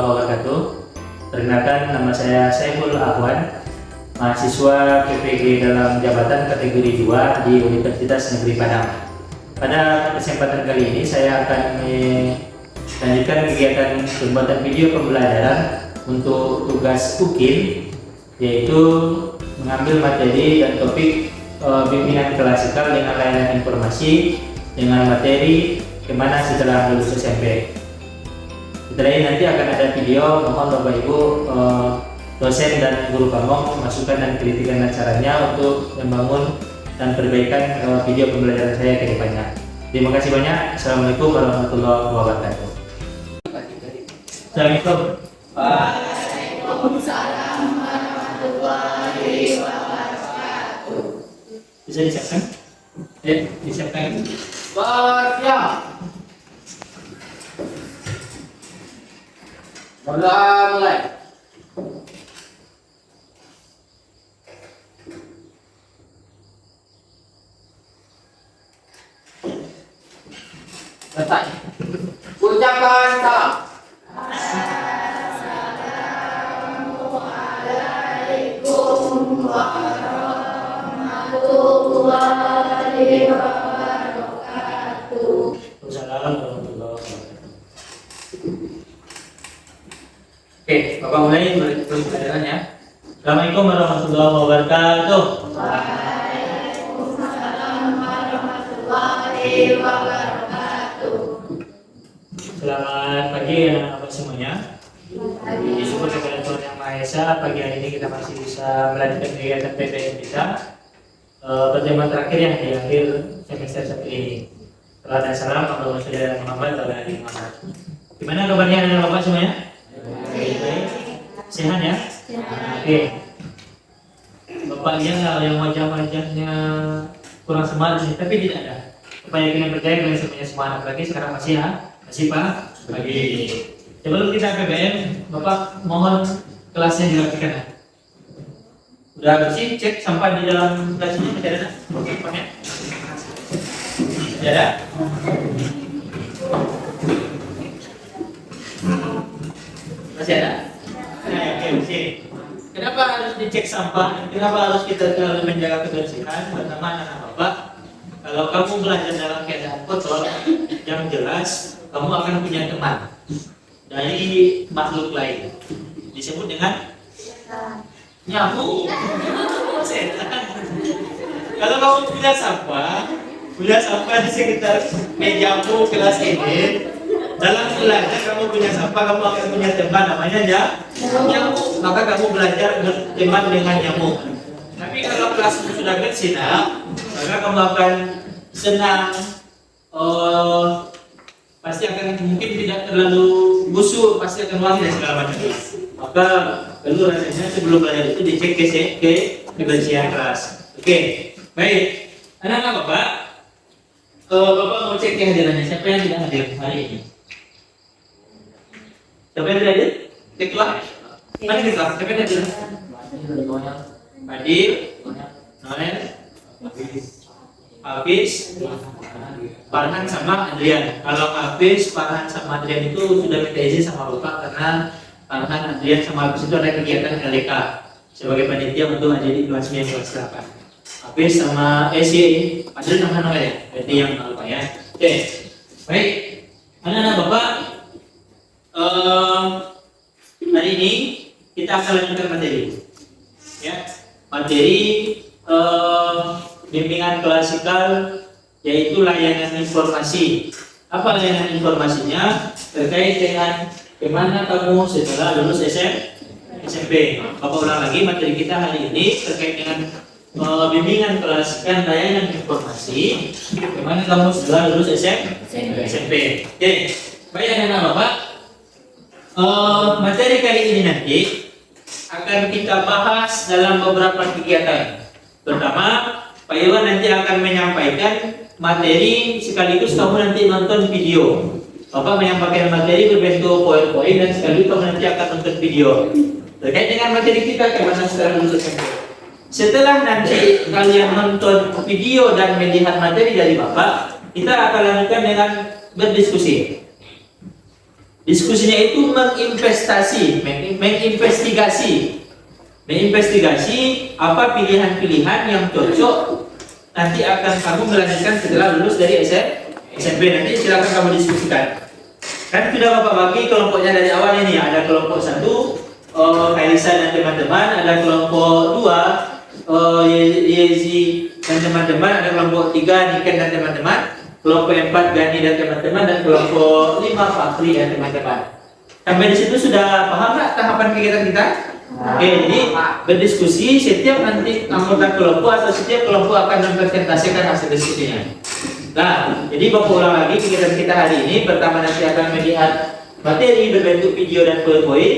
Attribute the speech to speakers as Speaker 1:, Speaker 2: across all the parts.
Speaker 1: wabarakatuh. Perkenalkan, nama saya Saiful Ahwan, mahasiswa PPG dalam jabatan kategori 2 di Universitas Negeri Padang. Pada kesempatan kali ini saya akan melanjutkan kegiatan pembuatan video pembelajaran untuk tugas UKIM, yaitu mengambil materi dan topik bimbingan klasikal dengan layanan informasi dengan materi gimana setelah lulus SMP. Setelah ini nanti akan ada video, mohon Bapak Ibu dosen dan guru pamong masukan dan kritikan dan caranya untuk membangun dan perbaikan video pembelajaran saya ke depannya. Terima kasih banyak. Assalamualaikum warahmatullahi wabarakatuh. Assalamualaikum.
Speaker 2: Waalaikumsalam warahmatullahi wabarakatuh.
Speaker 1: Bisa disiapkan? Disiapkan.
Speaker 2: Siap. Mulai. Letak. Ucapkan salam. Assalamualaikum warahmatullahi wabarakatuh.
Speaker 1: Assalamualaikum warahmatullahi wabarakatuh. Oke, Bapak mulai pembelajaran ya. Assalamualaikum warahmatullahi wabarakatuh.
Speaker 2: Waalaikumsalam warahmatullahi wabarakatuh.
Speaker 1: Selamat pagi anak-anak semuanya. Syukur kepada Tuhan Yang Maha Esa, pagi hari ini kita masih bisa melanjutkan kegiatan PPM kita. Pertemuan terakhir yang di akhir semester satu ini. Salam dan salam kepada saudara Muhammad dan Muhammad. Gimana kabarnya anak Bapak semuanya? Baik. Sehat ya? Oke. Bapaknya yang wajah-wajahnya kurang semangat sih, tapi tidak ada. Supaya kalian percaya kalian semuanya semangat lagi sekarang masih ya? Masih Pak? Pagi. Sebelum kita PPM, Bapak mohon kelasnya dirapikan ya. Udah bersih, cek sampah di dalam kelas ini masih ada? Sampahnya? Masih ada? Masih ada? Oke, bersih. Kenapa harus dicek sampah? Kenapa harus kita selalu menjaga kebersihan? Pertama, anak Bapak, kalau kamu belajar dalam keadaan kotor, yang jelas kamu akan punya teman dari makhluk lain. Disebut dengan nyamuk. Setan. Kalau kamu punya sampah di sekitar mejamu kelas ini, dalam belajar kamu punya sampah, kamu akan punya teman namanya nyamuk. Maka kamu belajar berteman dengan nyamuk. Tapi kalau kelasmu sudah bersih, maka kamu akan senang. Pasti akan mungkin tidak terlalu busuk, pasti akan wangi dan segala macam. Maka perlu rasanya sebelum belajar itu dicek ke kebersihan kelas. Oke, baik. Anak-anak Bapak, Bapak mau cek kehadirannya. Siapa yang tidak hadir hari ini? Siapa yang tidak hadir? Cek kelas. Mana di kelas? Siapa yang hadir? Hadir. Noel. Hafiz, Farhan sama Adrian. Kalau Hafiz, Farhan sama Adrian itu sudah minta izin sama Bapak karena Farhan, Adrian sama Hafiz itu ada kegiatan LDK sebagai panitia untuk ada di kelasnya kelas 8. Hafiz sama si Adrian sama Noel ya, berarti yang lupa ya. Oke, baik. Anak-anak Bapak, hari ini kita akan lanjutkan materi. Ya, materi bimbingan klasikal, yaitu layanan informasi. Apa layanan informasinya? Terkait dengan bagaimana kamu setelah lulus SMP. Bapak ulang lagi, materi kita hari ini terkait dengan bimbingan klasikal layanan informasi. Bagaimana kamu setelah lulus SMP. Oke, baik anak-anak Bapak. Materi kali ini nanti akan kita bahas dalam beberapa kegiatan. Pertama, Pak Iwan nanti akan menyampaikan materi sekaligus kamu nanti nonton video. Bapak menyampaikan materi berbentuk PowerPoint dan sekaligus kamu nanti akan nonton video terkait dengan materi kita kemana sekarang lulus SMP. Setelah nanti kalian nonton video dan melihat materi dari Bapak, kita akan lanjutkan dengan berdiskusi. Diskusinya itu menginvestigasi apa pilihan-pilihan yang cocok nanti akan kamu melanjutkan setelah lulus dari SMP. Nanti silakan kamu diskusikan. Kan sudah Bapak bagi kelompoknya dari awal ini. Ada kelompok 1, Kailisa dan teman-teman. Ada kelompok 2, Yezi dan teman-teman. Ada kelompok 3, Niken dan teman-teman. Kelompok 4, Gani dan teman-teman. Dan kelompok 5, Fakri dan teman-teman. Sampai di situ sudah paham nggak tahapan kegiatan kita? Oke, jadi berdiskusi setiap nanti anggota kelompok atau setiap kelompok akan mempresentasikan hasil diskusinya. Nah, jadi Bapak ulang lagi kegiatan kita hari ini. Pertama nanti akan melihat materi berbentuk video dan PowerPoint.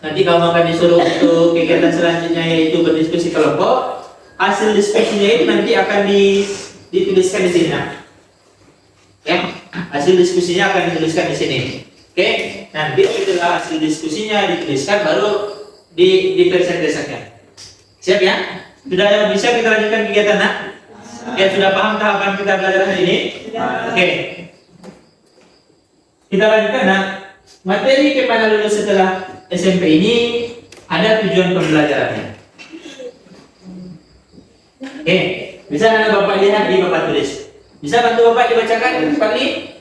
Speaker 1: Nanti kamu akan disuruh untuk kegiatan selanjutnya yaitu berdiskusi kelompok. Hasil diskusinya itu nanti akan dituliskan di sini. Ya, hasil diskusinya akan dituliskan di sini. Oke, nanti setelah hasil diskusinya dituliskan baru dipresentasikan. Siap ya? Sudah bisa kita lanjutkan kegiatan nak? Ya, sudah paham tahapan kita belajar hari ini? Oke. Kita lanjutkan nak. Materi kemana lulus setelah SMP ini ada tujuan pembelajarannya. Oke, bisa anda Bapak lihat di Bapak tulis. Bisa bantu Bapak dibacakan Pak Li?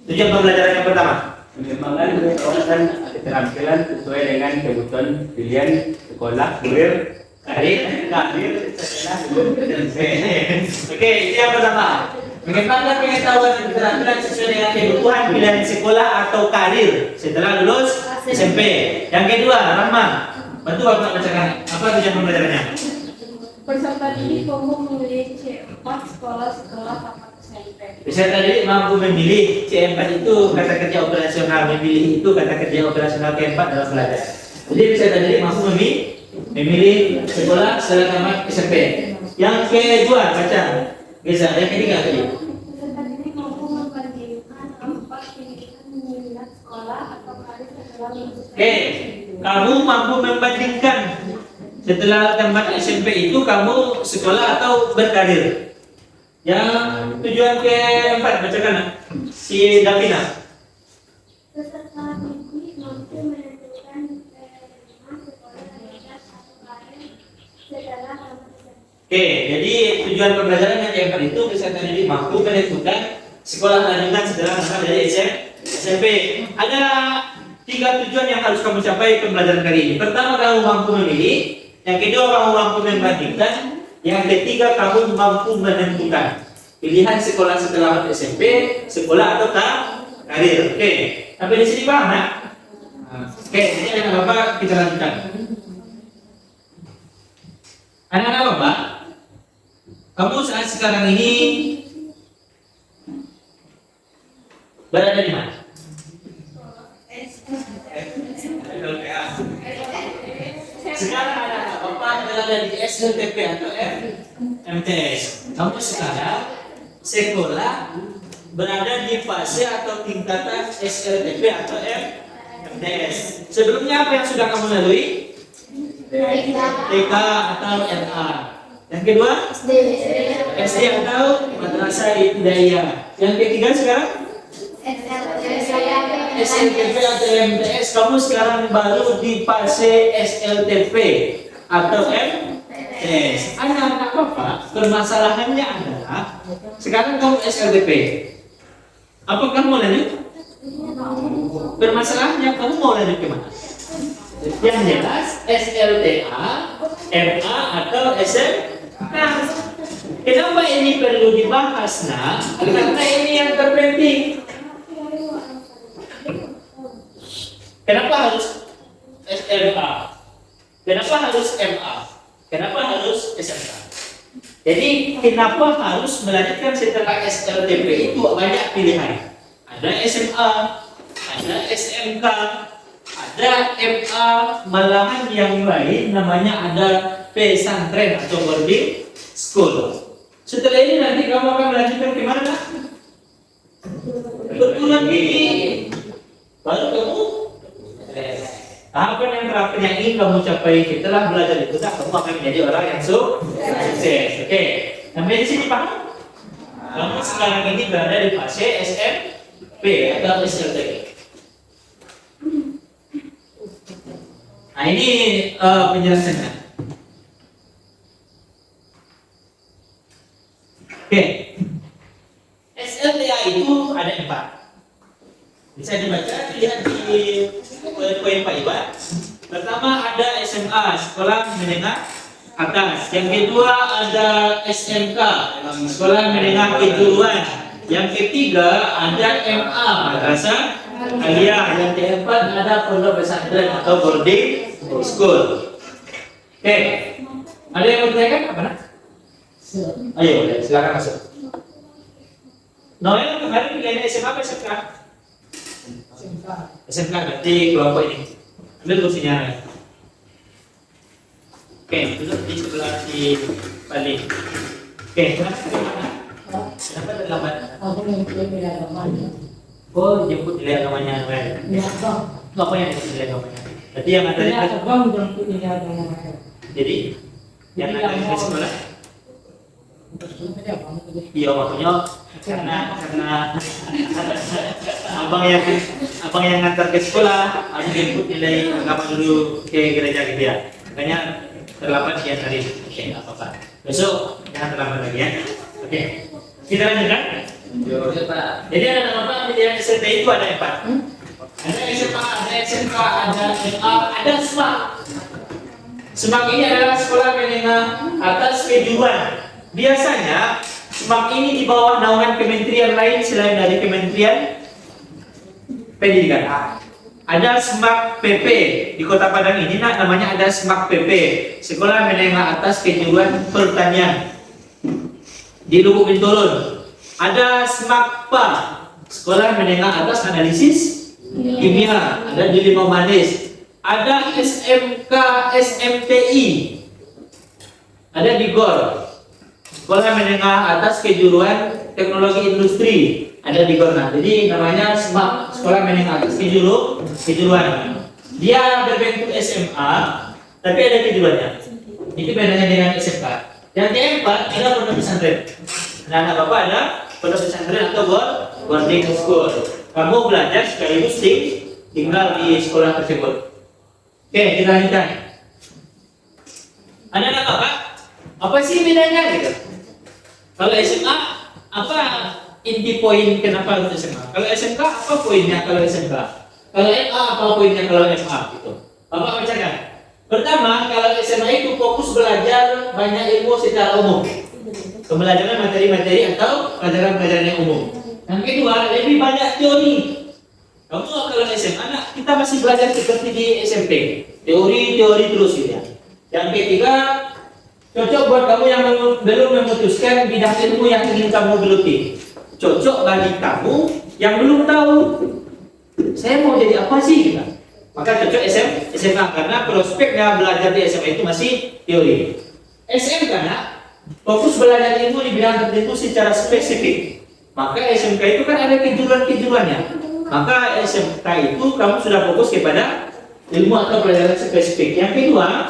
Speaker 1: Tujuan pembelajaran yang pertama.
Speaker 3: Mengembangkan wawasan keterampilan sesuai dengan kebutuhan pilihan sekolah, karir setelah lulus.
Speaker 1: Oke, itu yang pertama. Mengembangkan pengetahuan dan keterampilan sesuai dengan kebutuhan pilihan sekolah atau karir setelah lulus SMP. Yang kedua, Rahma, bantu Bapak bacakan. Apa tujuan pembelajarannya?
Speaker 4: Peserta didik umum memilih C4 sekolah setelah tamat SMP.
Speaker 1: Peserta didik mampu memilih C4 itu kata kerja operasional, memilih itu kata kerja operasional keempat dalam belajar. Jadi peserta didik mampu memilih sekolah setelah tamat SMP. Yang kedua, baca. Geza, yang ketiga tadi.
Speaker 4: Peserta didik mampu membandingkan 4 pilihan minat sekolah atau karir setelah lulus.
Speaker 1: Oke, kamu mampu membandingkan setelah tamat SMP itu kamu sekolah atau berkarir. Yang tujuan keempat, bacakan si Davina.
Speaker 4: Peserta didik mampu menentukan pilihan sekolah atau karir setelah tamat SMP.
Speaker 1: Oke, jadi tujuan pembelajaran yang keempat itu peserta didik mampu menentukan sekolah lanjutan setelah tamat dari SMP. Ada 3 tujuan yang harus kamu capai pembelajaran kali ini. Pertama, kamu mampu memilih. Yang kedua, kamu mampu membandingkan. Yang ketiga, kamu mampu menentukan pilihan sekolah setelah SMP, sekolah atau karir. Oke, sampai di sini paham nak? Oke, jadi anak Bapak kita lanjutkan. Anak-anak Bapak, kamu saat sekarang ini berada di mana? Sekarang anak-anak Bapak berada di SLTP atau MTS. Kamu sekarang sekolah berada di fase atau tingkatan SLTP atau MTS. Sebelumnya apa yang sudah kamu lalui? TK atau MA. Yang kedua? SD atau Madrasah Ibtidaiyah. Yang ketiga sekarang? SLTP atau MTS. Kamu sekarang baru di fase SLTP atau MTS. Anak-anak Bapak, permasalahannya adalah sekarang kamu SLTP. Apakah mau lanjut? Permasalahannya kamu mau lanjut kemana? Yang jelas SLTA, MA atau SMK. Kenapa ini perlu dibahas? Nah, karena ini yang terpenting. Kenapa harus SMA? Kenapa harus MA? Kenapa harus SMK? Jadi kenapa harus melanjutkan setelah SLTP itu banyak pilihan. Ada SMA, ada SMK, ada MA, malahan yang lain namanya ada pesantren atau boarding school. Setelah ini nanti kamu akan melanjutkan ke mana? Perguruan tinggi. Baru kamu tahapan yang terakhir yang ingin kamu capai setelah belajar itu, kamu akan menjadi orang yang sukses. Oke, sampai di sini paham? Kamu sekarang ini berada di fase SMP atau SLTP. Nah ini penjelasannya. Oke, SLTA itu ada 4. Bisa dibaca, dilihat di poin Pak Iwan. Pertama ada SMA, sekolah menengah atas. Yang kedua ada SMK, sekolah menengah kejuruan. Yang ketiga ada MA, madrasah aliyah. Yang keempat ada pondok pesantren atau boarding school. Oke, ada yang mau ditanyakan apa nak? Ayo, silakan masuk. Noel kemarin pilihannya SMA apa SMK? SMK berarti kelompok ini. Ambil kursinya. Oke, duduk di sebelah si Bali. Oke, kenapa terlambat?
Speaker 5: Aku mengikuti agamanya.
Speaker 1: Oh, jemput nilai agamanya.
Speaker 5: Ya, Bang.
Speaker 1: Apa yang jemput nilai agamanya? Berarti yang ada
Speaker 5: Ya, Bang jemput ini agamanya.
Speaker 1: jadi yang ada di sekolah.
Speaker 5: Maksudnya apa?
Speaker 1: Iya, maksudnya karena abang yang ngantar ke sekolah harus jemput nilai agama dulu ke gereja gitu ya. Makanya terlambat dia tadi. Oke, nggak apa-apa. Besok jangan terlambat lagi ya. Oke, kita lanjutkan. Jadi ada apa? Pilihan SMK itu ada 4. Ada SMA, ada SMK, ada MA, ada SMAK. SMAK ini adalah sekolah menengah atas kejuruan. Biasanya SMAK ini di bawah naungan kementerian lain selain dari Kementerian Pendidikan. Ada SMAK PP di Kota Padang ini namanya ada SMAK PP, Sekolah Menengah Atas Kejuruan Pertanian. Di Lubuk Bintulun ada SMAK PA, Sekolah Menengah Atas Analisis Kimia, ada di Limau Manis. Ada SMK SMTI, ada di GOR, Sekolah Menengah Atas Kejuruan Teknologi Industri, ada di Gorna. Jadi namanya SMAK, Sekolah Menengah Atas Kejuruan. Dia berbentuk SMA, tapi ada kejuruannya. Itu bedanya dengan SMK. Yang keempat ada pondok pesantren. Anak bapak ada pondok pesantren atau boarding school. Kamu belajar sekaligus tinggal di sekolah tersebut. Oke, kita lanjutkan. Anak bapak, apa sih bedanya gitu? Kalau SMA apa inti poin kenapa harus SMA? Kalau SMK apa poinnya kalau SMK? Kalau MA apa poinnya kalau MA gitu? Bapak bacakan. Pertama, kalau SMA itu fokus belajar banyak ilmu secara umum. Pembelajaran materi-materi atau pelajaran-pelajaran yang umum. Yang kedua, lebih banyak teori. Kamu kalau SMA, kita masih belajar seperti di SMP. Teori-teori terus gitu ya. Yang ketiga, cocok buat kamu yang belum memutuskan bidang ilmu yang ingin kamu geluti. Cocok bagi kamu yang belum tahu saya mau jadi apa sih gitu. Maka cocok SMA karena prospeknya belajar di SMA itu masih teori. SMK fokus belajar ilmu di bidang tertentu secara spesifik. Maka SMK itu kan ada kejuruan-kejuruannya. Maka SMK itu kamu sudah fokus kepada ilmu atau pelajaran spesifik. Yang kedua,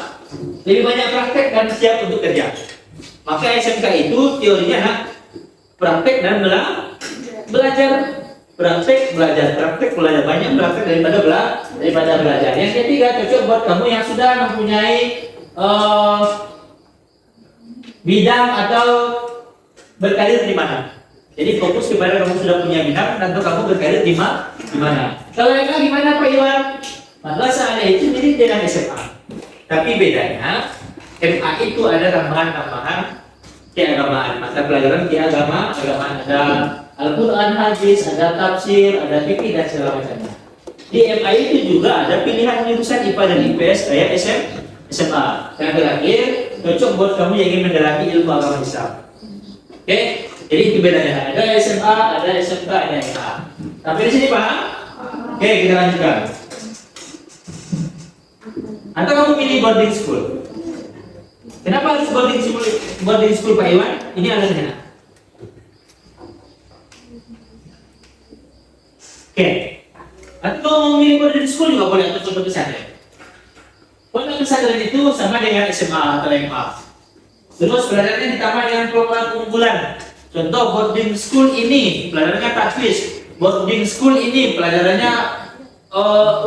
Speaker 1: lebih banyak praktek dan siap untuk kerja. Maka SMK itu teorinya praktek dan belajar. Praktek belajar banyak praktek daripada belajar. Yang ketiga cocok buat kamu yang sudah mempunyai bidang atau berkarir di mana. Jadi fokus kepada kamu sudah punya bidang atau kamu berkarir di mana. Kalau MA gimana Pak Iwan? Madrasah aliyah itu mirip dengan SMA. Tapi bedanya MA itu ada tambahan keagamaan, mata pelajaran keagamaan ada Al-Quran, hadis, ada tafsir, ada fikih dan segala macamnya. Di MA itu juga ada pilihan jurusan IPA dan IPS kayak SMA. Yang terakhir, cocok buat kamu yang ingin mendalami ilmu agama Islam. Oke, jadi itu bedanya. Ada SMA, ada SMK, ada MA. Sampai di sini paham? Oke, kita lanjutkan. Atau kamu pilih boarding school? Kenapa harus boarding school Pak Iwan? Ini alasannya. Oke. Atau mau milih boarding school juga boleh atau pondok pesantren. Pondok pesantren itu sama dengan SMA atau MA. Terus pelajarannya ditambah dengan program unggulan. Contoh boarding school ini pelajarannya tahfiz. Boarding school ini pelajarannya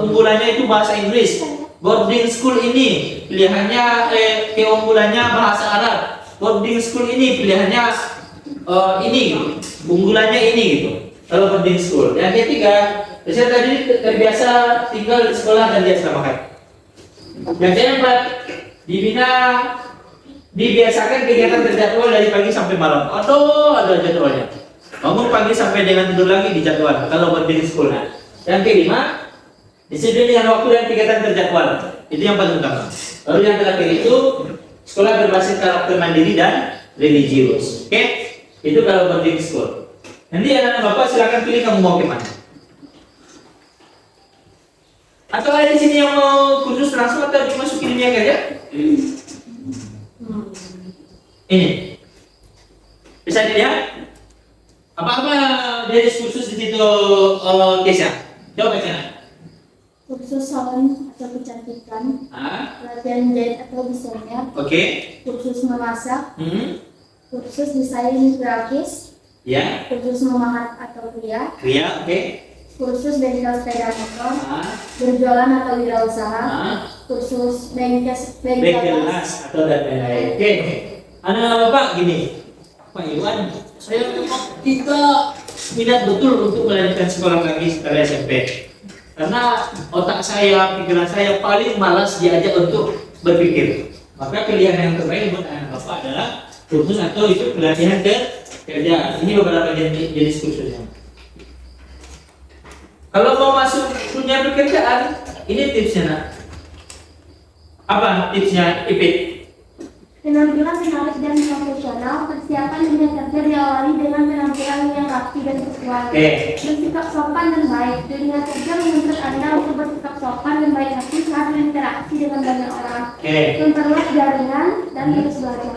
Speaker 1: unggulannya itu bahasa Inggris. Boarding school ini pilihannya keunggulannya bahasa Arab. Boarding school ini pilihannya ini gitu. Unggulannya ini gitu. Kalau boarding school. Yang ketiga, saya tadi terbiasa tinggal di sekolah dan dia selama hari. Yang keempat, dibiasakan kegiatan terjadwal dari pagi sampai malam. Aduh, ada jadwalnya. Bangun pagi sampai dengan tidur lagi di jadwal. Kalau boarding school. Nah. Yang kelima, disiplin dengan waktu dan kegiatan terjadwal. Itu yang paling utama. Lalu yang terakhir itu sekolah berbasis karakter mandiri dan religius. Oke? Itu kalau boarding school. Nanti anak-anak bapak silakan pilih kamu mau kemana. Atau ada di sini yang mau kursus langsung atau dimasukin ini aja? Ini bisa dilihat apa-apa dari kursus di situ, Kesha. Coba baca.
Speaker 4: Kursus salon atau kecantikan, pelatihan jahit atau desainer,
Speaker 1: Oke.
Speaker 4: kursus memasak, kursus desain grafis,
Speaker 1: Ya.
Speaker 4: kursus memahat atau kria,
Speaker 1: Oke.
Speaker 4: kursus bengkel sepeda motor, berjualan atau wirausaha, kursus bengkel
Speaker 1: Bekelas atau dan lain-lain. Oke. Anak bapak gini, Pak Iwan, saya memang tidak minat betul untuk melanjutkan sekolah lagi setelah SMP. Karena otak saya, pikiran saya paling malas diajak untuk berpikir. Maka pilihan yang terbaik buat anak bapak adalah kursus atau itu pelatihan kerja. Ini beberapa jenis kursusnya. Kalau mau masuk dunia pekerjaan, ini tipsnya nak. Apa tipsnya, Ipit?
Speaker 4: penampilan menarik dan profesional, persiapan dunia kerja diawali dengan penampilan yang rapi dan sesuai. Bersikap sopan dan baik. Dunia kerja menuntut Anda untuk bersikap sopan dan baik hati saat berinteraksi dengan banyak orang. Memperluas jaringan dan terus belajar.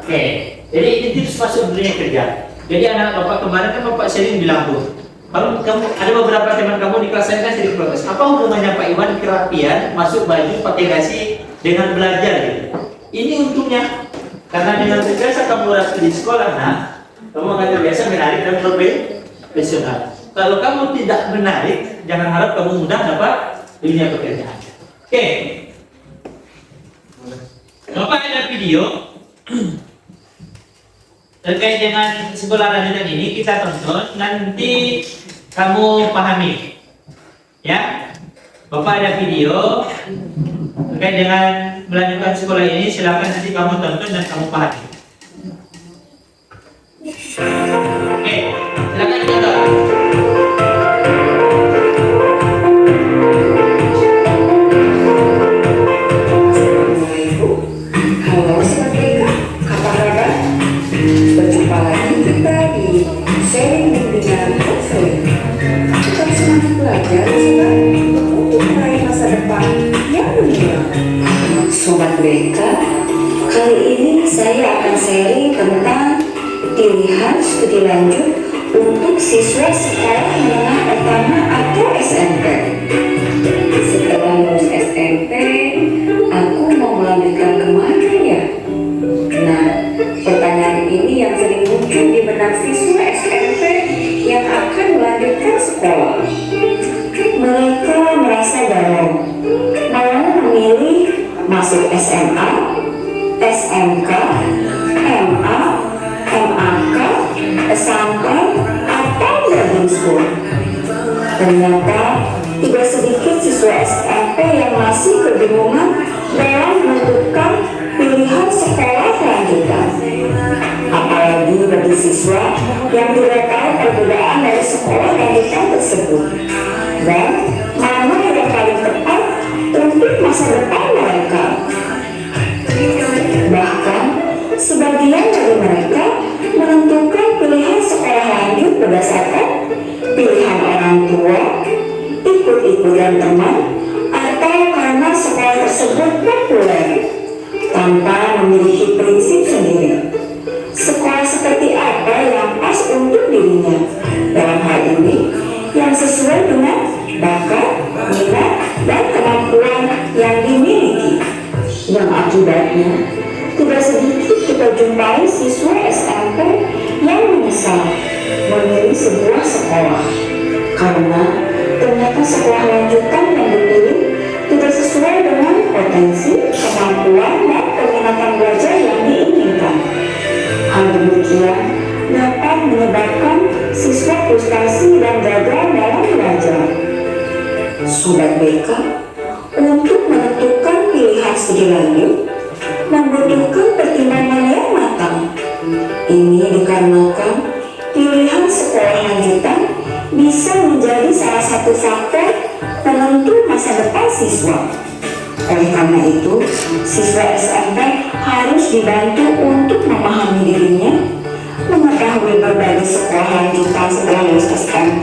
Speaker 1: Jadi ini tips masuk dunia kerja. Jadi anak bapak kemarin kan bapak sering bilang tuh, kalau kamu ada beberapa teman kamu di kelas saya kan sering protes. Apa hubungannya Pak Iwan kerapian masuk baju pakai dasi dengan belajar gitu? Ini untungnya. Karena dengan terbiasa kamu rasa di sekolah, kamu akan terbiasa menarik dan profesional. Kalau kamu tidak menarik, jangan harap kamu mudah dapat dunia pekerjaan. Oke. Bapak ada video terkait dengan sekolah lanjutan ini, kita tonton, nanti kamu pahami. Ya, Bapak ada video terkait dengan melanjutkan sekolah ini, silakan nanti kamu tonton dan kamu pahami. Oke, silakan ditonton.
Speaker 6: Halo Sobat Mereka, apa kabar? Berjumpa lagi kita di sharing bimbingan konseling. Tetap semangat belajar Sobat, untuk meraih masa depan yang gemilang. Sobat Mereka, kali ini saya akan sharing tentang pilihan studi lanjut untuk siswa sekolah menengah pertama atau SMP. Setelah lulus SMP, aku mau melanjutkan kemana ya? Nah, pertanyaan ini yang sering muncul di benak siswa SMP yang akan melanjutkan sekolah. Mereka merasa galau, mau memilih masuk SMA, SMK, MA, MAK, pesantren, atau boarding school. Ternyata tidak sedikit siswa SMP yang masih kebingungan dalam menentukan pilihan sekolah selanjutnya. Apalagi bagi siswa yang tidak tahu perbedaan dari sekolah lanjutan tersebut dan mana yang paling tepat untuk masa depan mereka. Bahkan sebagian dari mereka menentukan pilihan sekolah lanjut berdasarkan pilihan orang tua, ikut-ikutan teman, atau karena sekolah tersebut populer tanpa memiliki prinsip sendiri. Sekolah seperti apa yang pas untuk dirinya, dalam hal ini yang sesuai dengan bakat, minat, dan kemampuan yang dimiliki. Yang akibatnya tidak sedikit kita jumpai siswa SMP yang menyesal memilih sebuah sekolah karena ternyata sekolah lanjutan yang dipilih tidak sesuai dengan potensi kompetensi, kemampuan, dan keminatan belajar yang diinginkan. Hal demikian dapat menyebabkan siswa frustasi dan gagal dalam belajar. Sobat BK, untuk menentukan pilihan studi lanjut membutuhkan pertimbangan yang matang. Ini dikarenakan pilihan sekolah lanjutan bisa menjadi salah satu faktor penentu masa depan siswa. Oleh karena itu, siswa SMP harus dibantu untuk memahami dirinya, mengetahui berbagai sekolah lanjutan setelah lulus SMP,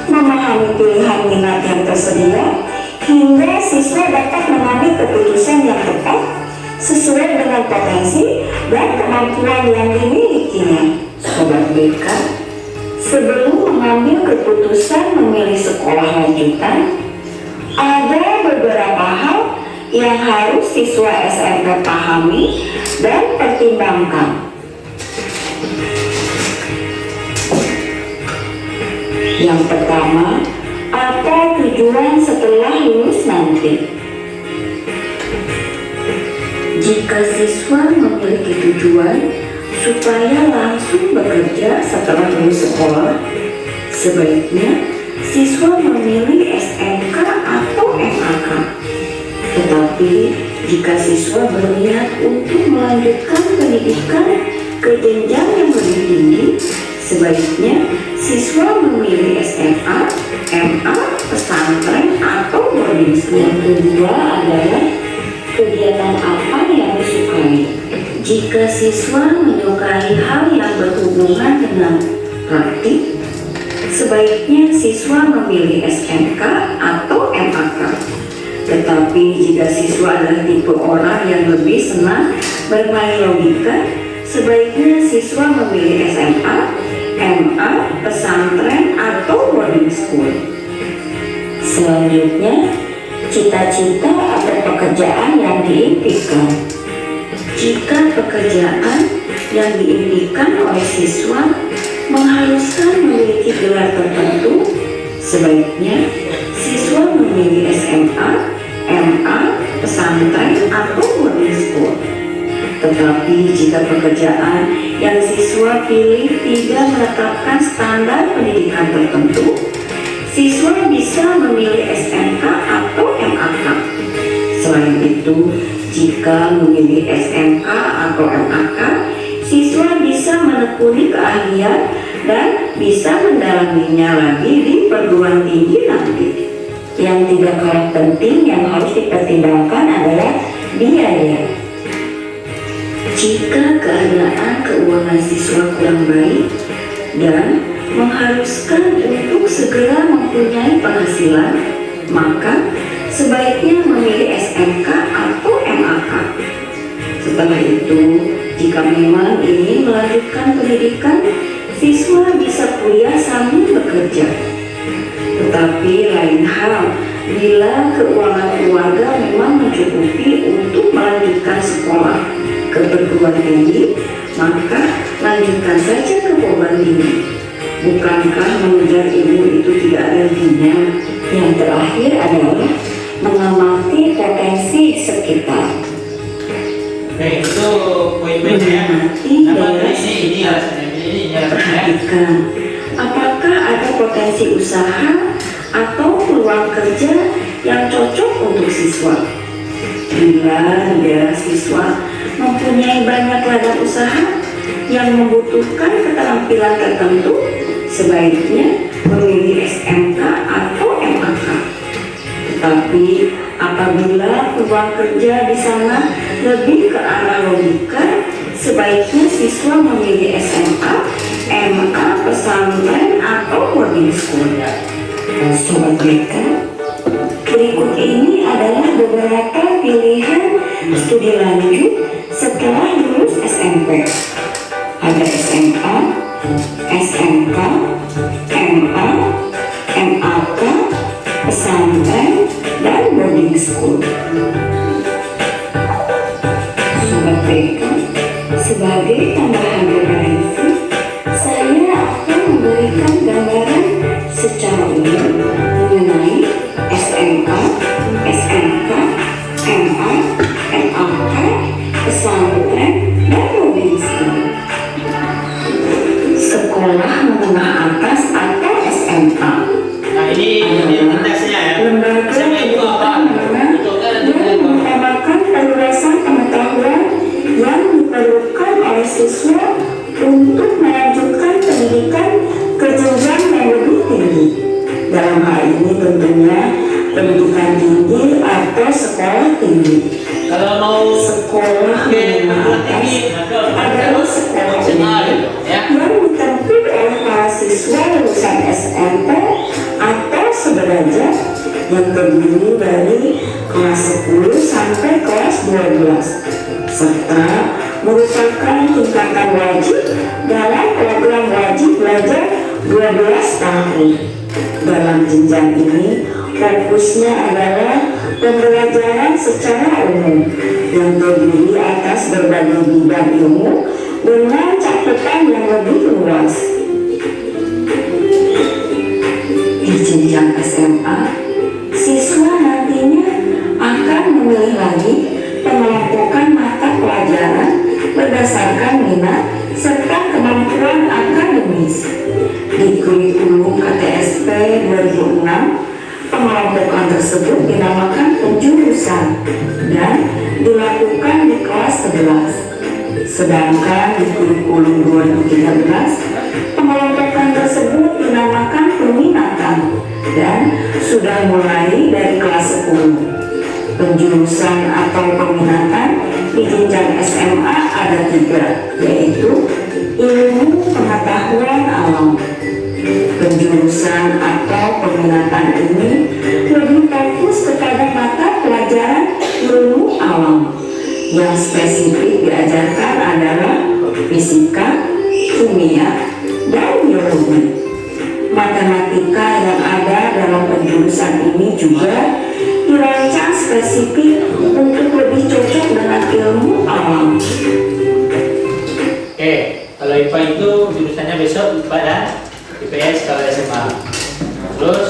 Speaker 6: memahami pilihan minat yang tersedia, hingga siswa dapat mengambil keputusan yang tepat sesuai dengan potensi dan kemampuan yang dimilikinya. Sobat BK, sebelum mengambil keputusan memilih sekolah lanjutan, ada beberapa hal yang harus siswa SMP pahami dan pertimbangkan. Yang pertama, apa tujuan setelah lulus nanti? Jika siswa memiliki tujuan supaya langsung bekerja setelah lulus sekolah, sebaiknya siswa memilih SMK atau MAK. Tetapi jika siswa berniat untuk melanjutkan pendidikan ke jenjang yang lebih tinggi, sebaiknya siswa memilih SMA, MA, pesantren, atau boarding school. Yang kedua adalah kegiatan apa yang disukai. Jika siswa menyukai hal yang berhubungan dengan praktik, sebaiknya siswa memilih SMK atau MAK. Tetapi jika siswa adalah tipe orang yang lebih senang bermain logika, sebaiknya siswa memilih SMA, MA, pesantren, atau boarding school. Selanjutnya, cita-cita atau pekerjaan yang diimpikan. Jika pekerjaan yang diimpikan oleh siswa mengharuskan memiliki gelar tertentu, sebaiknya siswa memilih SMA, MA, pesantren, atau boarding school. Tetapi jika pekerjaan yang siswa pilih tidak menetapkan standar pendidikan tertentu, siswa bisa memilih SMK atau MAK. Selain itu, jika memilih SMK atau MAK, siswa bisa menekuni keahlian dan bisa mendalaminya lagi di perguruan tinggi nanti. Yang tidak kalah penting yang harus dipertimbangkan adalah biaya. Jika keadaan keuangan siswa kurang baik dan mengharuskan untuk segera mempunyai penghasilan, maka sebaiknya memilih SMK atau MAK. Setelah itu, jika memang ingin melanjutkan pendidikan, siswa bisa kuliah sambil bekerja. Tetapi lain hal bila keuangan keluarga memang mencukupi untuk melanjutkan sekolah ke perguruan tinggi, maka lanjutkan saja ke perguruan tinggi. Bukankah mengejar ilmu itu tidak ada hentinya? Yang terakhir adalah mengamati potensi sekitar.
Speaker 3: Oke, itu poin-poinnya.
Speaker 6: Mengamati dan perhatikan apakah ada potensi usaha atau peluang kerja yang cocok untuk siswa. Bila di daerah siswa mempunyai banyak ladang usaha yang membutuhkan keterampilan tertentu, sebaiknya memilih SMK atau MAK. Tetapi apabila peluang kerja di sana lebih ke arah logika, sebaiknya siswa memilih SMA, MA, pesantren, atau boarding school. Sobat BK, berikut ini adalah beberapa pilihan studi lanjut setelah lulus SMP. Ada SMA, SMK, MA, MAK, pesantren, dan boarding school. Sobat BK, sebagai tambahan referensi, saya akan memberikan gambaran secara umum mengenai SMK, SMK, MA,
Speaker 3: ini identitasnya ya.
Speaker 6: lembaga
Speaker 3: SMA itu apa? Itu kan
Speaker 6: yang mengutamakan peluasan pengetahuan yang diperlukan oleh siswa untuk melanjutkan pendidikan ke jenjang yang lebih tinggi. Dalam hal ini tentunya pendidikan tinggi atau sekolah tinggi.
Speaker 3: kalau mau
Speaker 6: Sekolah
Speaker 3: ke
Speaker 6: menengah
Speaker 3: perguruan tinggi
Speaker 6: atas
Speaker 3: maka
Speaker 6: adalah sekolah
Speaker 3: SMA
Speaker 6: tinggi
Speaker 3: gitu ya.
Speaker 6: yang ditempuh oleh para siswa lulusan SMP atau sederajat yang terdiri dari kelas 10 sampai kelas 12 serta merupakan tingkatan wajib dalam program wajib belajar 12 tahun. Dalam jenjang ini fokusnya adalah pembelajaran secara umum yang terdiri atas berbagai bidang ilmu dengan cakupan yang lebih luas. Di jenjang SMA, siswa nantinya akan memilih lagi pengelompokan mata pelajaran berdasarkan minat serta kemampuan akademis. Di kurikulum KTSP 2006, pengelompokan tersebut dinamakan penjurusan dan dilakukan di kelas 11. Sedangkan di kurikulum 2013, pengelompokan tersebut dinamakan peminatan dan sudah mulai dari kelas 10. Penjurusan atau peminatan di jenjang SMA ada 3, yaitu ilmu pengetahuan alam. Penjurusan atau peminatan ini lebih fokus kepada mata pelajaran ilmu alam. Yang spesifik diajarkan adalah fisika, kimia, dan biologi. Matematika yang ada dalam penjurusan ini juga dirancang spesifik untuk lebih cocok dengan ilmu alam.
Speaker 3: Oke, kalau IPA itu jurusannya besok IPA dan IPS kalau SMA. Terus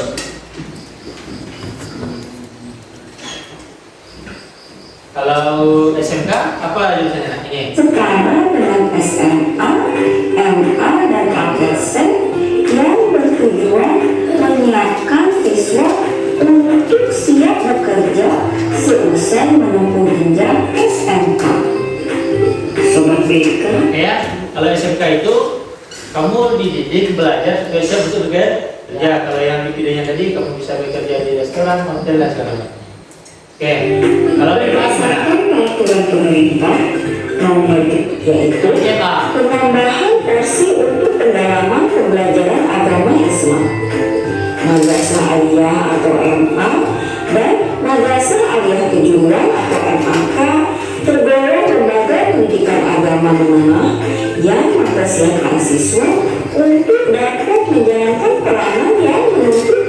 Speaker 3: kalau SMK apa jurusannya ini?
Speaker 6: Setara dengan SMA, MA, dan APC yang bertujuan menyiapkan siswa untuk siap bekerja seusai menempuh jenjang SMK. Sobat BK,
Speaker 3: Ya, kalau SMK itu kamu dididik belajar supaya bisa betul bekerja. Kalau yang dipilihnya tadi kamu bisa bekerja di restoran, hotel dan segala macam. Oke, kalau ini gimana?
Speaker 6: berdasarkan peraturan pemerintah nomor yaitu
Speaker 3: SMA.
Speaker 6: penambahan porsi untuk pendalaman pembelajaran agama Islam, madrasah aliyah atau MA dan madrasah aliyah kejuruan atau MAK tergolong lembaga pendidikan agama menengah yang mempersiapkan siswa untuk dapat menjalankan peranan yang menuntut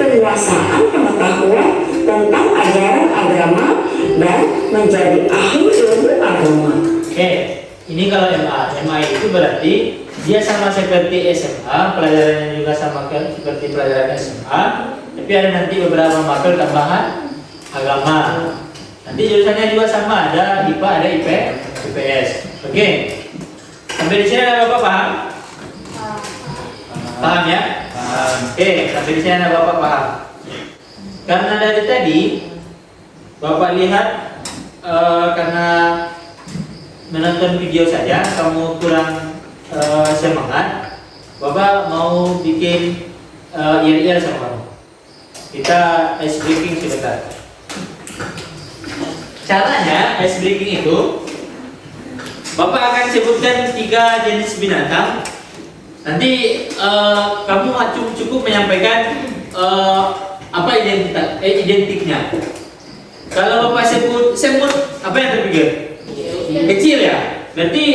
Speaker 6: penguasaan pengetahuan tentang ajaran agama dan menjadi ahli ilmu agama.
Speaker 3: Oke, ini kalau MA. MA itu berarti dia sama seperti SMA, pelajarannya juga sama seperti pelajaran SMA, tapi ada nanti beberapa matkul tambahan agama. Nanti jurusannya juga sama, ada IPA, ada IPS. Oke, sampai di sini ada Bapak paham? Paham ya? Oke, sampai di sini ada Bapak paham. Karena dari tadi Bapak lihat karena menonton video saja kamu kurang semangat, Bapak mau bikin IR sama kamu. Kita ice breaking sebentar. Caranya ice breaking itu Bapak akan sebutkan 3 jenis binatang. Nanti kamu cukup menyampaikan apa identiknya. Kalau Bapak sebut semut, apa yang terpikir? Kecil ya. Berarti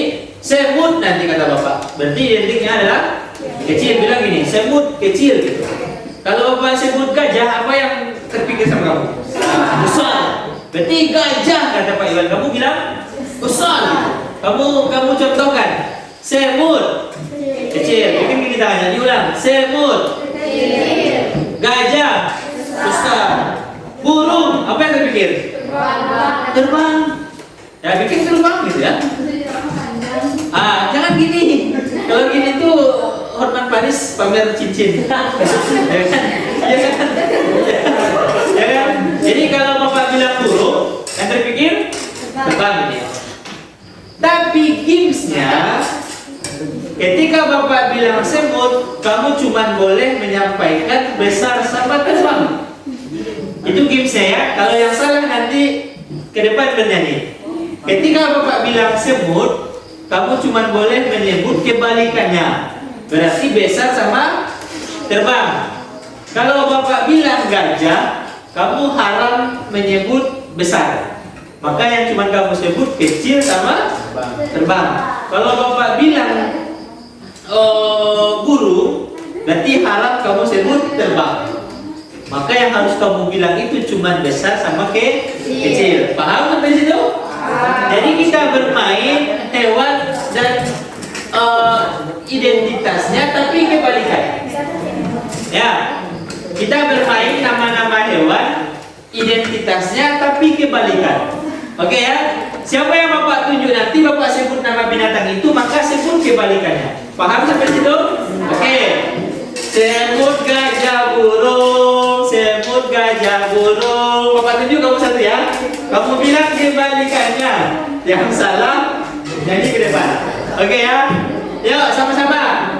Speaker 3: semut nanti kata Bapak. Berarti identiknya adalah kecil. Bilang gini, semut kecil gitu. Kalau Bapak sebut gajah, apa yang terpikir sama kamu? Besar. Berarti gajah kata Pak Iwan. Kamu bilang besar. Kamu contohkan. Semut kecil. Mungkin kita tanya diulang. Semut gajah besar. Burung, apa yang terpikir? Terbang. Ya bikin terbang gitu ya. Jangan gini. Kalau gini tuh Hotman Paris pamer cincin. Ya kan? Ketika Bapak bilang semut, kamu cuma boleh menyampaikan besar sama terbang. Itu gamesnya ya. Kalau yang salah nanti ke depan bernyanyi. Ketika Bapak bilang semut, kamu cuma boleh menyebut kebalikannya. Berarti besar sama terbang. Kalau Bapak bilang gajah, kamu haram menyebut besar. Maka yang cuma kamu sebut kecil sama terbang. Kalau Bapak bilang burung, berarti haram kamu sebut terbang. Maka yang harus kamu bilang itu cuma besar sama kecil. Paham sampai situ? Jadi kita bermain hewan dan identitasnya tapi kebalikan. Ya, kita bermain nama-nama hewan, identitasnya tapi kebalikan. Oke ya? Siapa yang Bapak tunjuk nanti Bapak sebut nama binatang itu, maka sebut kebalikannya. Paham sampai situ? Oke. Semut gajah burung, semut gajah burung. Bapak tunjuk kamu satu ya. Kamu bilang kebalikannya. Yang salah nyanyi ke depan. Oke ya? Yuk sama-sama.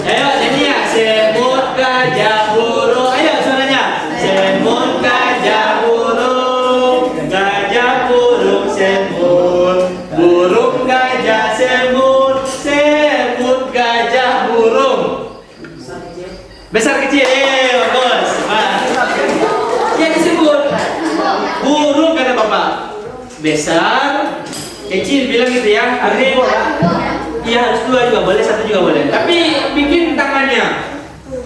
Speaker 3: Ayo nyanyi ya. Semut gajah burung. Ayo suaranya. Semut gajah burung, gajah burung semut, burung gajah semut, semut gajah burung. Besar kecil, bagus. Yang disebut burung kata Bapak. Besar, kecil bilang gitu ya. Iya harus dua juga boleh, satu juga boleh. Tapi bikin tangannya.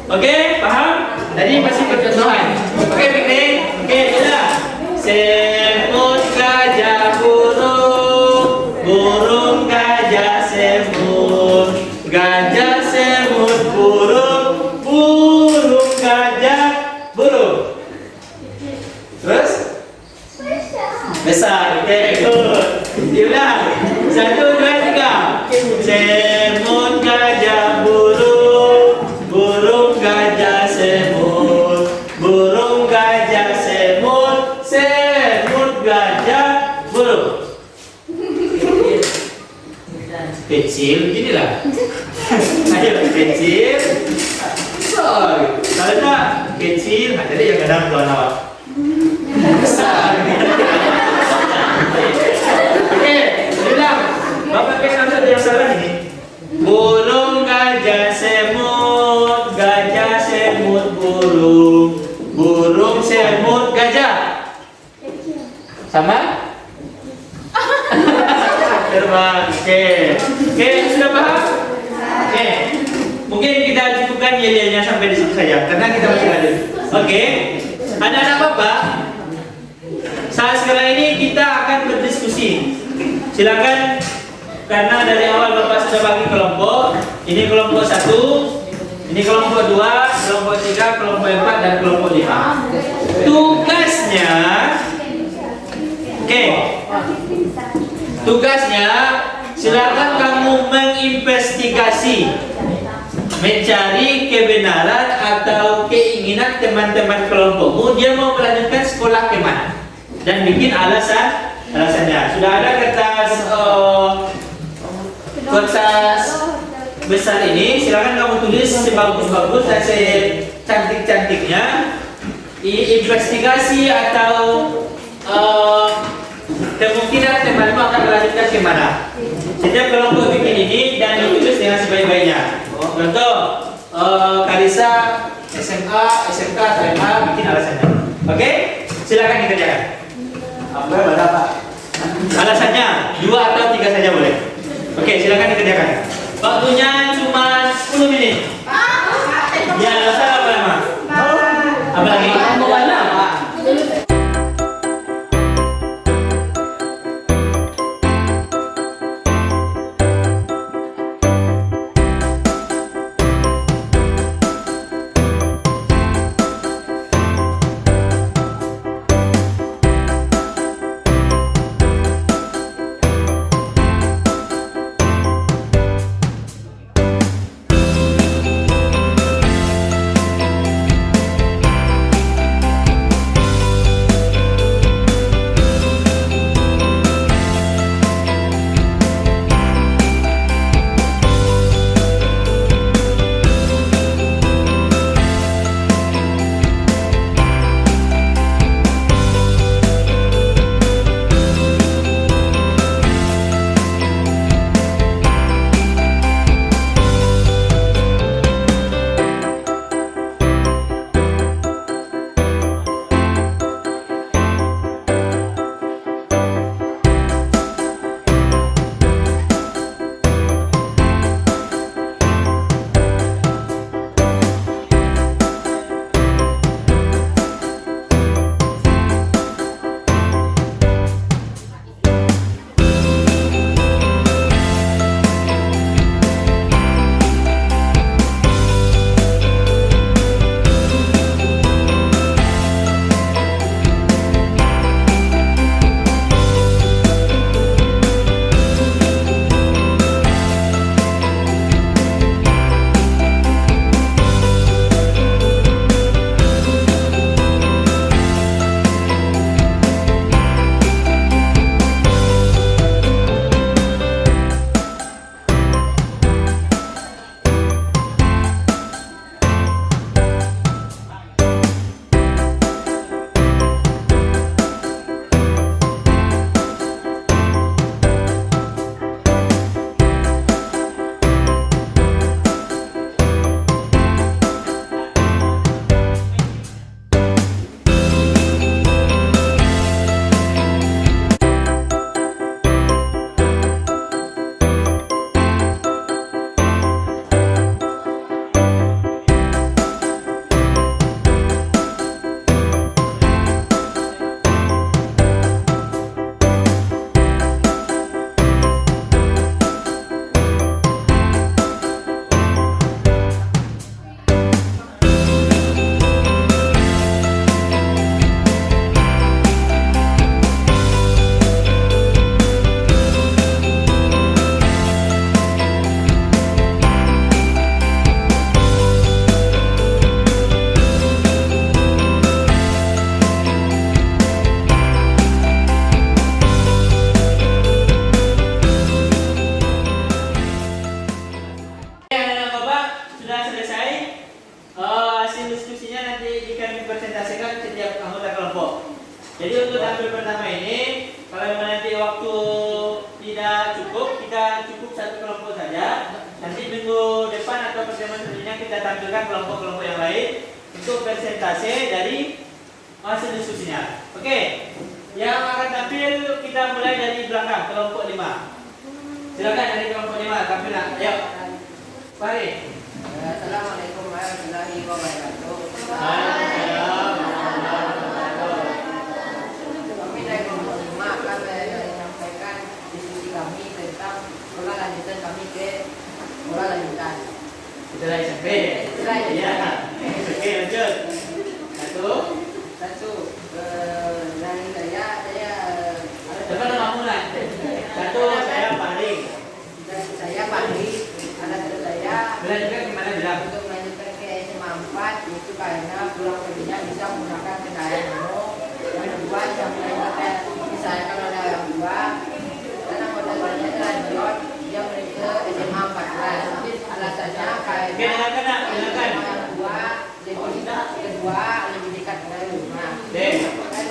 Speaker 3: Oke, paham? Tadi masih percontohan. Oke, bikin. Oke, sudah. Semut gajah burung, burung gajah semut, gajah semut burung, burung gajah burung. Terus? Besar. Oke, good. Diulang. 1, 2, 3. Semut gajah burung, burung gajah semut, burung gajah semut, semut gajah burung. Kecil beginilah. Ayo kecil. Kalau tak kecil, jadi yang kadang lawan awak. Besar. Oke, bilang. Bapak pengen satu yang salah ini. Burung gajah semut, gajah semut burung, burung semut gajah. Sama? Terbang. Oke. Oke, sudah paham? Oke. Mungkin kita cukupkan yel-yelnya sampai di situ saja karena kita masih lanjut. Oke. Anak-anak Bapak, saat sekarang ini kita akan berdiskusi. Silakan. Karena dari awal Bapak sudah bagi kelompok. Ini kelompok 1, ini kelompok 2, kelompok 3, kelompok 4, dan kelompok 5. Tugasnya, tugasnya silakan kamu menginvestigasi, mencari kebenaran atau keinginan teman-teman kelompokmu. Dia mau melanjutkan sekolah kemana dan bikin alasannya. Sudah ada kertas besar ini, silakan kamu tulis sebagus-bagus dan secantik-cantiknya. Investigasi atau kemungkinan temanmu akan melanjutkan kemana. Setiap kelompok bikin ini dan ditulis dengan sebaik-baiknya. Contoh, Karisa SMA, SMK, SMA bikin alasannya. Oke, silakan dikerjakan. Apa? Alasannya 2 atau 3 saja boleh. Oke, silakan dikerjakan. Waktunya cuma 10 menit. Ya, nggak usah lama-lama. Apa lagi? presentasikan setiap anggota kelompok. Jadi untuk tampil pertama ini, kalau nanti waktu tidak cukup, kita cukup satu kelompok saja. Nanti minggu depan atau pertemuan selanjutnya kita tampilkan kelompok-kelompok yang lain untuk presentasi dari hasil diskusinya. Oke, yang akan tampil kita mulai dari belakang, kelompok 5. Silakan dari kelompok 5, tampil. Ayo, mari.
Speaker 2: Assalamualaikum warahmatullahi wabarakatuh. Kami dari kelompok 5 akan menyampaikan diskusi kami tentang sekolah lanjutan kami ke sekolah lanjutan.
Speaker 3: Setelah SMP.
Speaker 2: Iya.
Speaker 3: Oke, lanjut.
Speaker 2: Satu dari saya
Speaker 3: Coba kamu mulai. Satu, saya paling.
Speaker 2: dari saya Fahri, ada dari saya
Speaker 3: Melanjutkan gimana bilang?
Speaker 2: untuk melanjutkan ke SMA 4 itu karena pulang perginya bisa menggunakan kendaraan umum. Yang kedua yang melanjutkan misalnya kalau ada orang tua dan anggota keluarga lanjut dia menuju ke SMA 14. Alasannya karena
Speaker 3: Silakan, Nak. Silakan.
Speaker 2: kedua lebih dekat dari rumah.
Speaker 3: Dek.
Speaker 2: Dan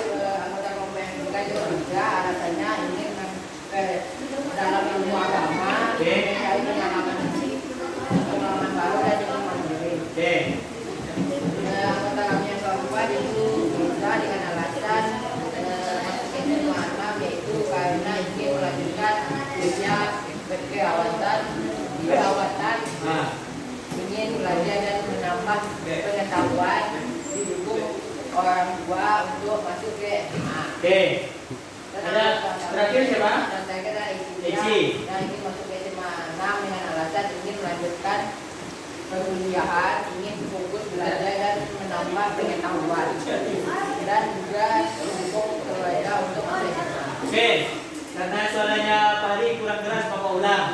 Speaker 2: anggota kelompok yang juga juga alasannya ini dalam ilmu agama, mencari pengalaman baru dan ilmu mandiri.
Speaker 3: Oke.
Speaker 2: Anggota kami yang keempat itu bisa dengan alasan masuk SMA 6 yaitu karena ingin melanjutkan usia perawatan, ingin belajar dan menambah pengetahuan, didukung orang tua untuk masuk ke SMA.
Speaker 3: Oke. Ada terakhir siapa?
Speaker 2: Dan saya kira
Speaker 3: Isi.
Speaker 2: yang ingin masuk ke SMA 6 dengan alasan ingin melanjutkan perkuliahan, ingin fokus belajar dan menambah pengetahuan, dan juga didukung keluarga untuk masuk SMA.
Speaker 3: Oke. Karena suaranya Pak Ari kurang keras, Bapak ulang.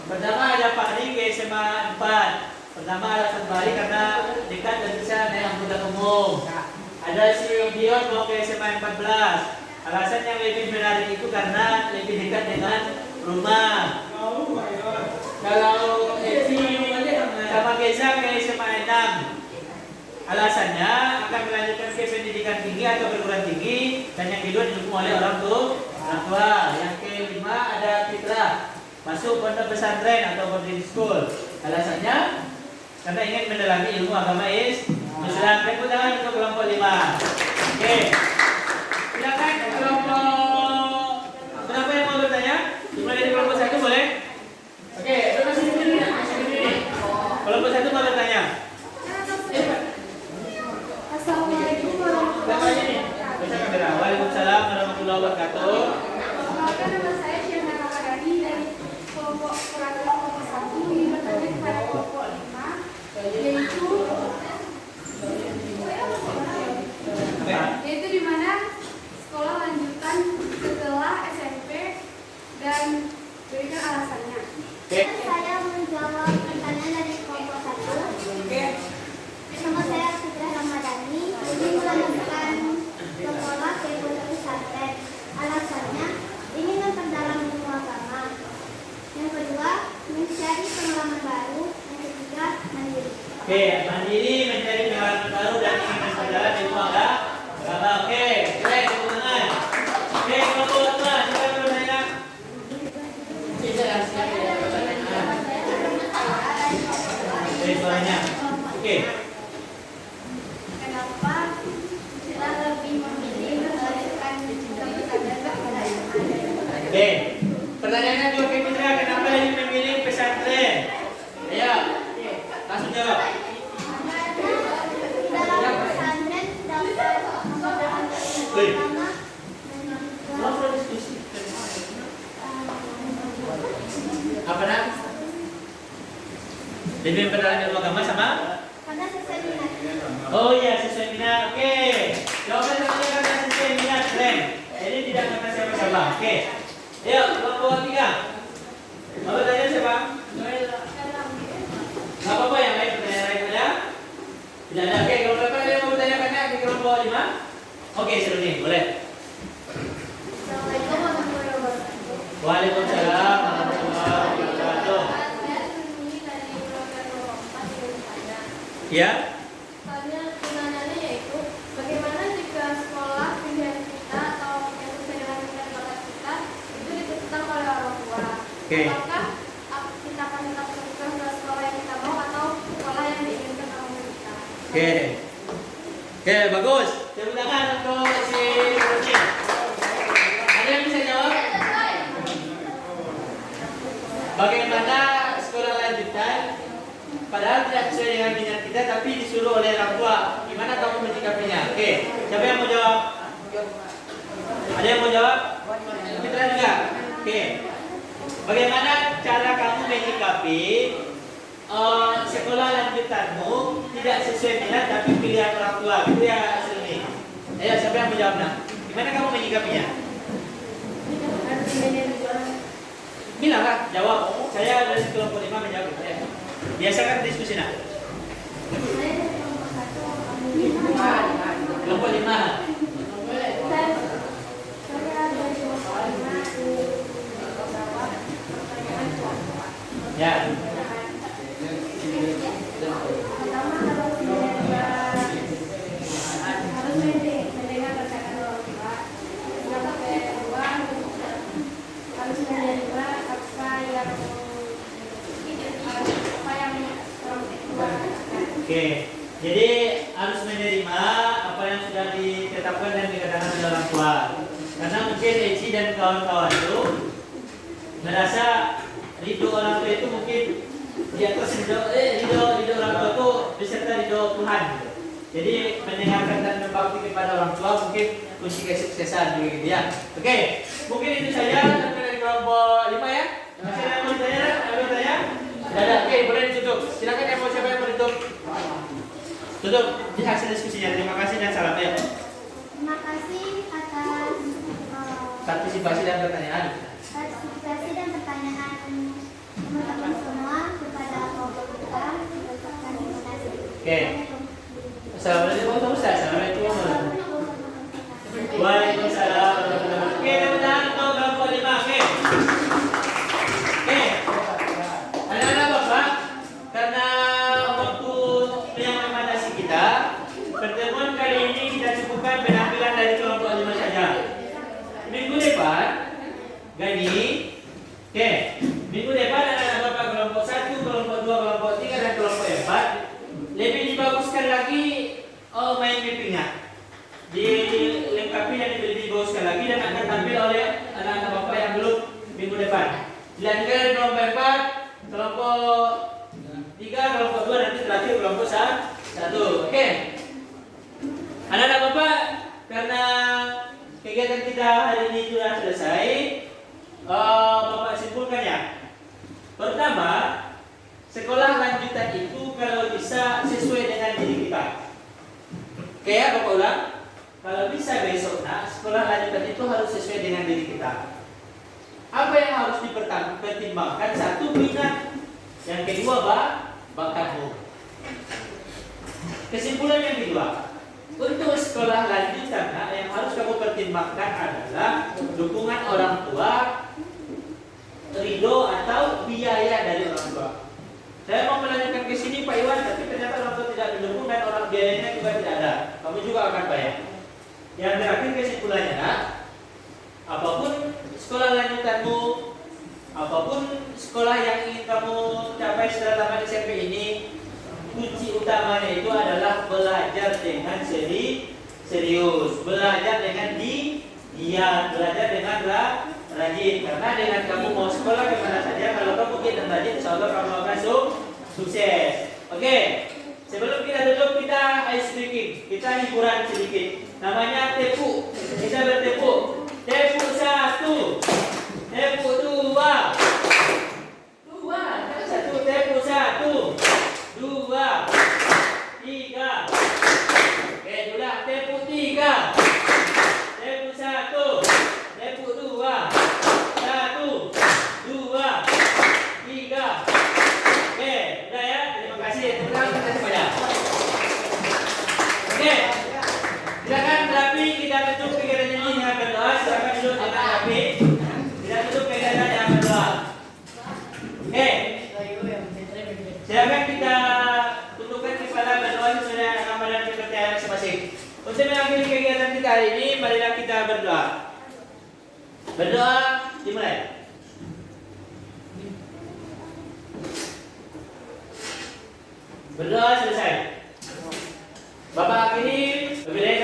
Speaker 3: Pertama ada Pak Ari ke SMA 4. Pertama alasan Pak Ari karena dekat dan bisa naik angkutan umum. Ada si Dion mau ke SMA 14. Alasan yang lebih menarik itu karena lebih dekat dengan rumah. Kalau Eci sama Geza ke SMA 6. Alasannya akan melanjutkan ke pendidikan tinggi atau perguruan tinggi, dan yang kedua didukung oleh orang tua. Yang kelima ada Fitra, masuk pondok pesantren atau boarding school. Alasannya karena ingin mendalami ilmu agama Islam. Tepuk tangan untuk kelompok 5. Oke. Silakan kelompok berapa yang mau bertanya? Mulai dari kelompok 1 boleh? Oke, masih berdiri. Kelompok 1 mau bertanya.
Speaker 4: Assalamualaikum warahmatullahi wabarakatuh.
Speaker 3: Waalaikumsalam warahmatullahi wabarakatuh.
Speaker 4: Perkenalkan, nama saya Syahna Ramadhani dari kelompok peraturan kelompok 1 ingin bertanya kepada kelompok 5, yaitu di mana sekolah lanjutan setelah SMP dan berikan alasannya.
Speaker 3: Oke.
Speaker 4: Saya menjawab pertanyaan dari kelompok 1. Nama saya Fitra Ramadhani, ingin melanjutkan sekolah ke pondok pesantren. Alasannya ingin memperdalam ilmu agama. Yang kedua, mencari pengalaman baru. Yang ketiga, mandiri.
Speaker 3: Oke, mandiri, mencari pengalaman baru dan ingin memperdalam ilmu agama. Oke, baik, tepuk tangan. Oke, kelompok 2, silakan bertanya. Oke, suaranya. Oke.
Speaker 4: Kenapa kita lebih memilih melanjutkan ke pesantren daripada SMA?
Speaker 3: Oke. Pertanyaannya juga ke Fitra, kenapa lebih memilih pesantren? Ayo, langsung jawab.
Speaker 4: Dalam pesantren dapat menggunakan agama
Speaker 3: Apa nak? Lebih memperdalam ilmu agama sama?
Speaker 4: karena sesuai minat.
Speaker 3: Oh iya, sesuai minat. Oke. Jawaban semuanya karena sesuai minat, keren. Jadi tidak karena siapa-siapa. Oke. Ayo, kelompok 3. Mau bertanya siapa? Gak apa-apa, yang lain pertanyaan lain ada? Tidak ada. Oke, kalau berapa ada yang mau bertanya karena di kelompok 5? Oke, seru nih, boleh.
Speaker 4: Assalamualaikum warahmatullahi wabarakatuh.
Speaker 3: Waalaikumsalam warahmatullahi wabarakatuh.
Speaker 4: Saya memilih dari kelompok 4 dari saya.
Speaker 3: Ya?
Speaker 4: Soalnya pertanyaannya yaitu bagaimana
Speaker 3: Oke.
Speaker 4: Apakah kita akan tetap teruskan ke sekolah yang kita mau atau sekolah yang diinginkan oleh kita?
Speaker 3: Oke. Oke, bagus. Tepuk tangan untuk si Rosi. Ada yang bisa jawab? Bagaimana sekolah lanjutan padahal tidak sesuai dengan minat kita tapi disuruh oleh orang tua? Gimana kamu menyikapinya? Oke, siapa yang mau jawab? Ada yang mau jawab? Fitra juga? Oke. Bagaimana cara kamu menyikapi sekolah lanjutanmu tidak sesuai minat tapi pilihan orang tua? Gitu ya, Selmi. Ayo, siapa yang mau jawab? Nah, gimana kamu menyikapinya? Bilang lah, jawab. Saya dari kelompok 5 menjawab. Ya. Biasakan diskusi nak. Kelompok 5. Ya.
Speaker 4: Pertama harus mendengar perkataan orang tua. Yang kedua harus menerima apa yang orang tua katakan.
Speaker 3: Oke. Jadi harus menerima apa yang sudah ditetapkan dan dikatakan oleh orang tua. Karena mungkin Eci dan kawan-kawan itu merasa ridho orang tua itu mungkin di atas ridho orang tua itu beserta ridho Tuhan. Gitu. Jadi mendengarkan dan berbakti kepada orang tua mungkin kunci kesuksesan begitu ya. Oke, mungkin itu saja dari kelompok 5 ya. Masih ada yang mau ditanya? Ada yang bertanya? Tidak ada. Oke, boleh ditutup. Silakan yang mau siapa yang mau ditutup? Tutup di hasil diskusinya. Terima kasih dan salam ya.
Speaker 4: Terima kasih atas
Speaker 3: Partisipasi dan pertanyaan.
Speaker 4: partisipasi dan pertanyaan teman-teman semua kepada kelompok kita. Terima kasih.
Speaker 3: Oke. Assalamualaikum warahmatullahi wabarakatuh. Assalamualaikum warahmatullahi wabarakatuh. Waalaikumsalam warahmatullahi wabarakatuh. Oke, teman-teman untuk kelompok 5. Oke. Oke. Anak-anak Bapak, karena waktu yang membatasi kita, pertemuan kali ini kita cukupkan penampilan dari kelompok 5 saja. Minggu depan, Gani, oke, minggu depan anak-anak Bapak kelompok 1, kelompok 2, kelompok 3, dan kelompok 4 lebih dibaguskan lagi main mappingnya, dilengkapi dan dibaguskan lagi dan akan tampil oleh anak-anak Bapak yang belum minggu depan. Dilanjutkan dari kelompok 4, kelompok 3, kelompok 2, nanti terakhir kelompok 1. Oke. Anak-anak Bapak, karena kegiatan kita hari ini sudah selesai, Bapak simpulkan ya. Pertama, sekolah lanjutan itu kalau bisa sesuai dengan diri kita. Oke ya, Bapak ulang. Kalau bisa besok, sekolah lanjutan itu harus sesuai dengan diri kita. Apa yang harus dipertimbangkan? Satu, minat. Yang kedua, bakatmu. Kesimpulan yang kedua, untuk sekolah lanjutan yang harus kamu pertimbangkan adalah dukungan orang tua, ridho atau biaya dari orang tua. Saya mau melanjutkan ke sini Pak Iwan, tapi ternyata orang tua tidak mendukung dan orang biayanya juga tidak ada. Kamu juga akan bayar. Yang terakhir kesimpulannya, apapun sekolah lanjutanmu, apapun sekolah yang ingin kamu capai setelah tamat SMP ini, kunci utamanya itu adalah belajar dengan serius, belajar dengan giat, belajar dengan rajin. Karena dengan kamu mau sekolah kemana saja, kalau kamu giat dan rajin, insya Allah kamu akan sukses. Oke, sebelum kita tutup, kita ice breaking, kita hiburan sedikit. Namanya tepu. Kita bertepu. Tepu 1, tepu 2, 1, tepu 1, 2, 3. Oke, udah tepu 3, tepu 1, tepu 2, 1, 2, 3. Oke, udah ya. Terima kasih. Terima kasih banyak. Oke, silakan rapi kita tutup kegiatan ini dengan berdoa. Silakan duduk dengan rapi. Kita tutup kegiatan dengan berdoa. Oke. Silakan kita tundukkan kepala berdoa sesuai dengan agama dan kepercayaan masing-masing. Untuk mengakhiri kegiatan kita hari ini, marilah kita berdoa. Berdoa dimulai. Berdoa selesai. Bapak akhiri. Wabillahi